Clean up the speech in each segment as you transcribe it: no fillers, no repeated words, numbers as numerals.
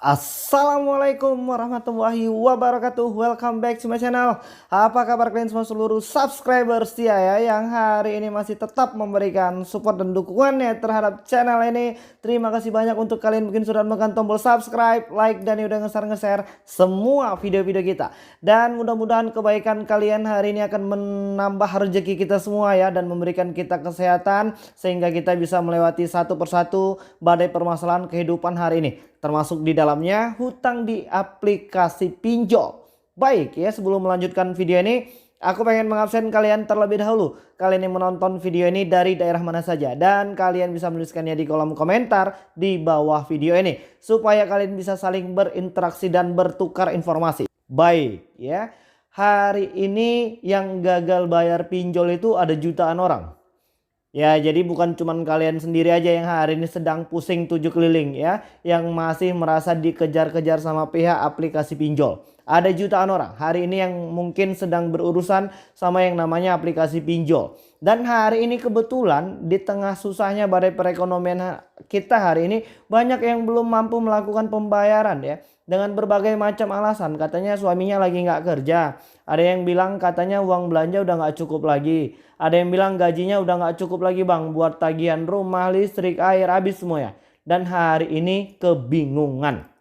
Assalamualaikum warahmatullahi wabarakatuh. Welcome back to my channel. Apa kabar kalian semua seluruh subscriber setia ya, yang hari ini masih tetap memberikan support dan dukungannya terhadap channel ini. Terima kasih banyak untuk kalian mungkin sudah menekan tombol subscribe, like, dan udah nge-share semua video-video kita. Dan mudah-mudahan kebaikan kalian hari ini akan menambah rezeki kita semua ya, dan memberikan kita kesehatan sehingga kita bisa melewati satu persatu badai permasalahan kehidupan hari ini, termasuk di dalamnya hutang di aplikasi pinjol. Baik ya, sebelum melanjutkan video ini, aku pengen mengabsen kalian terlebih dahulu. Kalian yang menonton video ini dari daerah mana saja, dan kalian bisa menuliskannya di kolom komentar di bawah video ini, supaya kalian bisa saling berinteraksi dan bertukar informasi. Baik ya, hari ini yang gagal bayar pinjol itu ada jutaan orang. Ya, jadi bukan cuman kalian sendiri aja yang hari ini sedang pusing tujuh keliling ya, yang masih merasa dikejar-kejar sama pihak aplikasi pinjol. Ada jutaan orang hari ini yang mungkin sedang berurusan sama yang namanya aplikasi pinjol. Dan hari ini kebetulan di tengah susahnya badai perekonomian kita hari ini, banyak yang belum mampu melakukan pembayaran ya, dengan berbagai macam alasan. Katanya suaminya lagi nggak kerja, ada yang bilang katanya uang belanja udah nggak cukup lagi, ada yang bilang gajinya udah nggak cukup lagi bang buat tagihan rumah, listrik, air, habis semua ya. Dan hari ini kebingungan.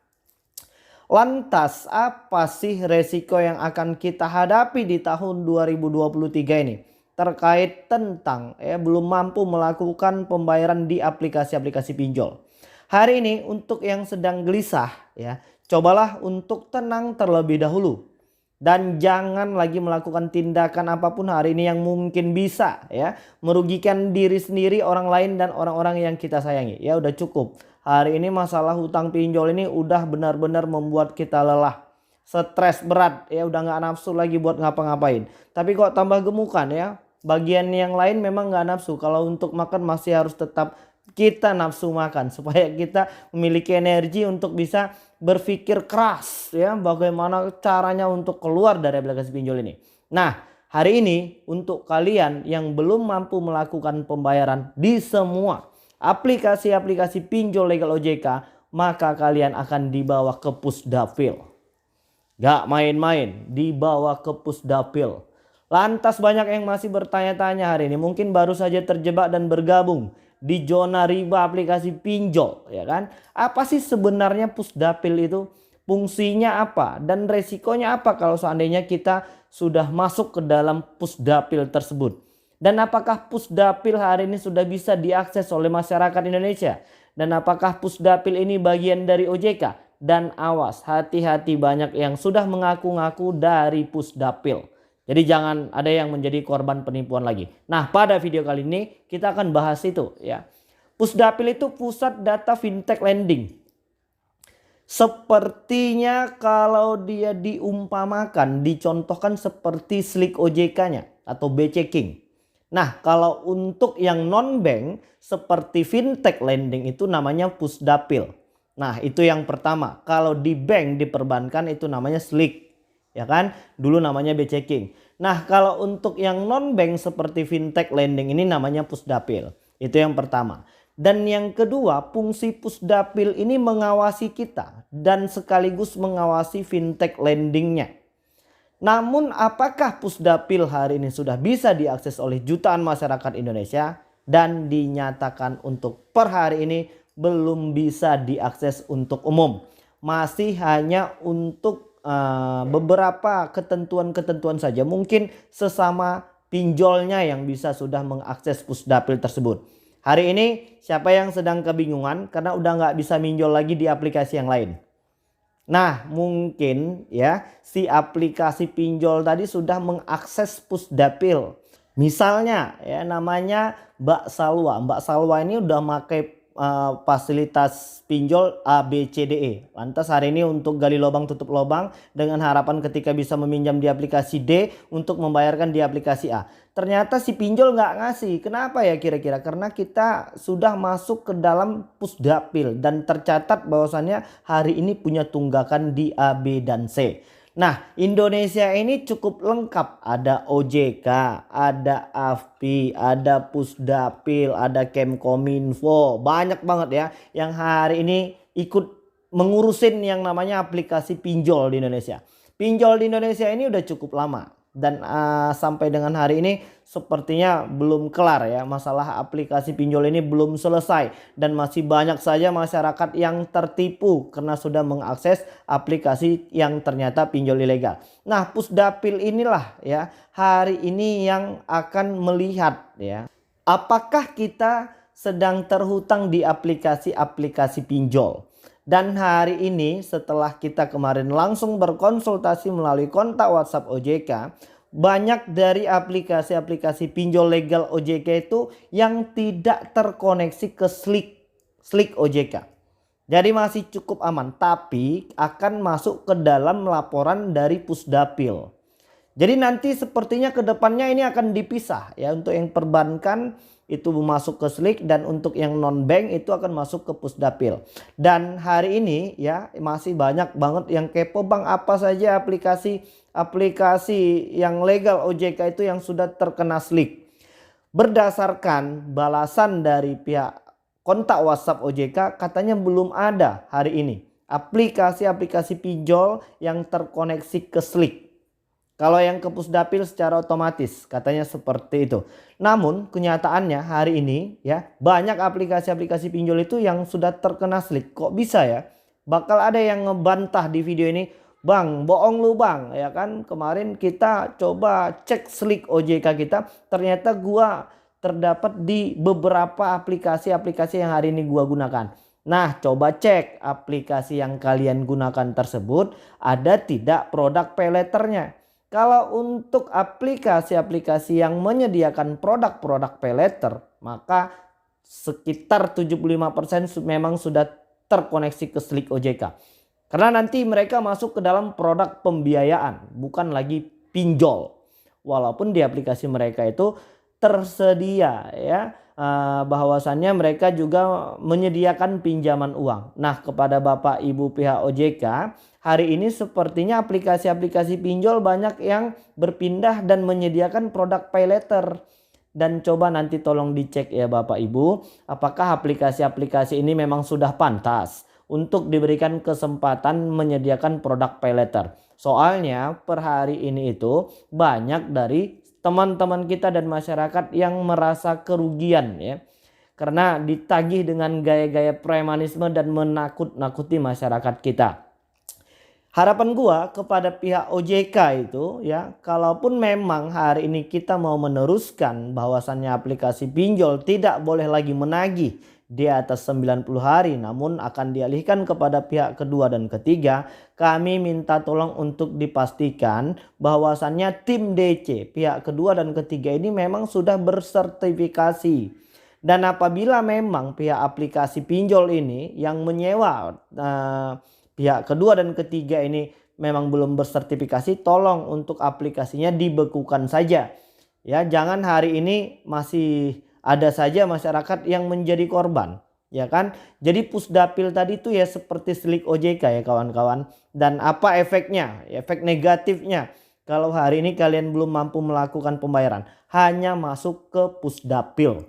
Lantas apa sih resiko yang akan kita hadapi di tahun 2023 ini terkait tentang belum mampu melakukan pembayaran di aplikasi-aplikasi pinjol? Hari ini untuk yang sedang gelisah ya, cobalah untuk tenang terlebih dahulu. Dan jangan lagi melakukan tindakan apapun hari ini yang mungkin bisa ya merugikan diri sendiri, orang lain, dan orang-orang yang kita sayangi. Ya udah cukup. Hari ini masalah hutang pinjol ini udah benar-benar membuat kita lelah. Stres berat ya, udah nggak nafsu lagi buat ngapa-ngapain. Tapi kok tambah gemukan ya. Bagian yang lain memang nggak nafsu. Kalau untuk makan masih harus tetap kita nafsu makan, supaya kita memiliki energi untuk bisa berpikir keras ya, bagaimana caranya untuk keluar dari aplikasi pinjol ini. Nah, hari ini untuk kalian yang belum mampu melakukan pembayaran di semua aplikasi-aplikasi pinjol legal OJK, maka kalian akan dibawa ke Pusdapil. Gak main-main, dibawa ke Pusdapil. Lantas banyak yang masih bertanya-tanya hari ini, mungkin baru saja terjebak dan bergabung di zona riba aplikasi pinjol ya kan. Apa sih sebenarnya Pusdapil itu? Fungsinya apa? Dan resikonya apa kalau seandainya kita sudah masuk ke dalam Pusdapil tersebut? Dan apakah Pusdapil hari ini sudah bisa diakses oleh masyarakat Indonesia? Dan apakah Pusdapil ini bagian dari OJK? Dan awas, hati-hati, banyak yang sudah mengaku-ngaku dari Pusdapil. Jadi jangan ada yang menjadi korban penipuan lagi. Nah, pada video kali ini kita akan bahas itu ya. Pusdapil itu pusat data fintech lending. Sepertinya kalau dia diumpamakan, dicontohkan seperti Slick OJK-nya atau BC King. Nah, kalau untuk yang non-bank seperti fintech lending itu namanya Pusdapil. Nah, itu yang pertama. Kalau di bank, di perbankan, itu namanya Slick. Ya kan, dulu namanya BC King. Nah, kalau untuk yang non bank seperti fintech lending ini namanya Pusdapil. Itu yang pertama. Dan yang kedua, fungsi Pusdapil ini mengawasi kita dan sekaligus mengawasi fintech lendingnya. Namun apakah Pusdapil hari ini sudah bisa diakses oleh jutaan masyarakat Indonesia? Dan dinyatakan untuk per hari ini belum bisa diakses untuk umum. Masih hanya untuk beberapa ketentuan-ketentuan saja, mungkin sesama pinjolnya yang bisa sudah mengakses Pusdapil tersebut. Hari ini siapa yang sedang kebingungan karena udah nggak bisa minjol lagi di aplikasi yang lain? Nah, mungkin ya si aplikasi pinjol tadi sudah mengakses Pusdapil. Misalnya ya namanya Mbak Salwa. Mbak Salwa ini udah pakai fasilitas pinjol A, B, C, D, E. Lantas hari ini untuk gali lubang tutup lubang dengan harapan ketika bisa meminjam di aplikasi D untuk membayarkan di aplikasi A. Ternyata si pinjol nggak ngasih. Kenapa ya kira-kira? Karena kita sudah masuk ke dalam Pusdapil dan tercatat bahwasannya hari ini punya tunggakan di A, B, dan C. Nah, Indonesia ini cukup lengkap. Ada OJK, ada AFPI, ada Pusdapil, ada Kemkominfo. Banyak banget ya yang hari ini ikut mengurusin yang namanya aplikasi pinjol di Indonesia. Pinjol di Indonesia ini udah cukup lama dan sampai dengan hari ini sepertinya belum kelar ya, masalah aplikasi pinjol ini belum selesai dan masih banyak saja masyarakat yang tertipu karena sudah mengakses aplikasi yang ternyata pinjol ilegal. Nah, Pusdapil inilah ya hari ini yang akan melihat ya apakah kita sedang terhutang di aplikasi-aplikasi pinjol. Dan hari ini setelah kita kemarin langsung berkonsultasi melalui kontak WhatsApp OJK, banyak dari aplikasi-aplikasi pinjol legal OJK itu yang tidak terkoneksi ke Slik OJK. Jadi masih cukup aman, tapi akan masuk ke dalam laporan dari Pusdapil. Jadi nanti sepertinya ke depannya ini akan dipisah ya, untuk yang perbankan itu masuk ke Slik dan untuk yang non bank itu akan masuk ke Pusdapil. Dan hari ini ya masih banyak banget yang kepo, Bang, apa saja aplikasi yang legal OJK itu yang sudah terkena Slik. Berdasarkan balasan dari pihak kontak WhatsApp OJK, katanya belum ada hari ini aplikasi-aplikasi pinjol yang terkoneksi ke Slik. Kalau yang ke Pusdapil secara otomatis katanya seperti itu. Namun kenyataannya hari ini ya banyak aplikasi-aplikasi pinjol itu yang sudah terkena Slik. Kok bisa ya? Bakal ada yang ngebantah di video ini, Bang, bohong lu Bang, ya kan? Kemarin kita coba cek Slik OJK kita, ternyata gua terdapat di beberapa aplikasi-aplikasi yang hari ini gua gunakan. Nah, coba cek aplikasi yang kalian gunakan tersebut ada tidak produk pay letternya. Kalau untuk aplikasi-aplikasi yang menyediakan produk-produk pay letter, maka sekitar 75% memang sudah terkoneksi ke Slik OJK. Karena nanti mereka masuk ke dalam produk pembiayaan, bukan lagi pinjol. Walaupun di aplikasi mereka itu tersedia ya bahwasannya mereka juga menyediakan pinjaman uang. Nah, kepada Bapak Ibu pihak OJK, hari ini sepertinya aplikasi-aplikasi pinjol banyak yang berpindah dan menyediakan produk pay letter. Dan coba nanti tolong dicek ya Bapak Ibu, apakah aplikasi-aplikasi ini memang sudah pantas untuk diberikan kesempatan menyediakan produk pay letter. Soalnya per hari ini itu banyak dari teman-teman kita dan masyarakat yang merasa kerugian ya, karena ditagih dengan gaya-gaya premanisme dan menakut-nakuti masyarakat kita. Harapan gua kepada pihak OJK itu ya, kalaupun memang hari ini kita mau meneruskan bahwasannya aplikasi pinjol tidak boleh lagi menagih di atas 90 hari namun akan dialihkan kepada pihak kedua dan ketiga, kami minta tolong untuk dipastikan bahwasannya tim DC pihak kedua dan ketiga ini memang sudah bersertifikasi. Dan apabila memang pihak aplikasi pinjol ini yang menyewa pihak kedua dan ketiga ini memang belum bersertifikasi, tolong untuk aplikasinya dibekukan saja. Ya, jangan hari ini masih ada saja masyarakat yang menjadi korban, ya kan? Jadi Pusdapil tadi itu ya seperti Slik OJK ya kawan-kawan. Dan apa efeknya? Efek negatifnya kalau hari ini kalian belum mampu melakukan pembayaran, hanya masuk ke Pusdapil.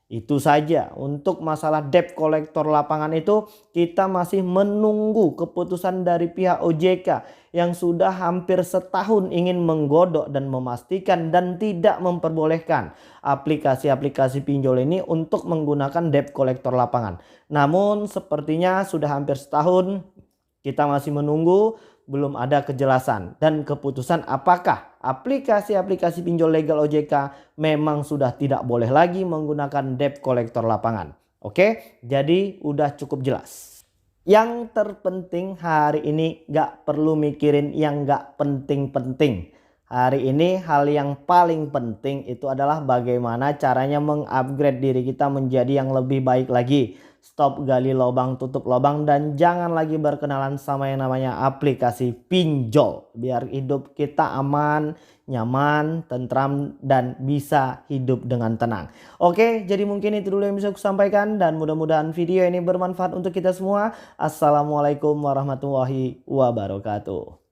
Itu saja. Untuk masalah debt kolektor lapangan itu kita masih menunggu keputusan dari pihak OJK yang sudah hampir setahun ingin menggodok dan memastikan dan tidak memperbolehkan aplikasi-aplikasi pinjol ini untuk menggunakan debt kolektor lapangan. Namun sepertinya sudah hampir setahun kita masih menunggu, belum ada kejelasan dan keputusan apakah aplikasi-aplikasi pinjol legal OJK memang sudah tidak boleh lagi menggunakan debt kolektor lapangan. Oke, jadi udah cukup jelas. Yang terpenting hari ini gak perlu mikirin yang gak penting-penting. Hari ini hal yang paling penting itu adalah bagaimana caranya mengupgrade diri kita menjadi yang lebih baik lagi. Stop gali lubang tutup lubang dan jangan lagi berkenalan sama yang namanya aplikasi pinjol. Biar hidup kita aman, nyaman, tentram dan bisa hidup dengan tenang. Oke, jadi mungkin itu dulu yang bisa aku sampaikan dan mudah-mudahan video ini bermanfaat untuk kita semua. Assalamualaikum warahmatullahi wabarakatuh.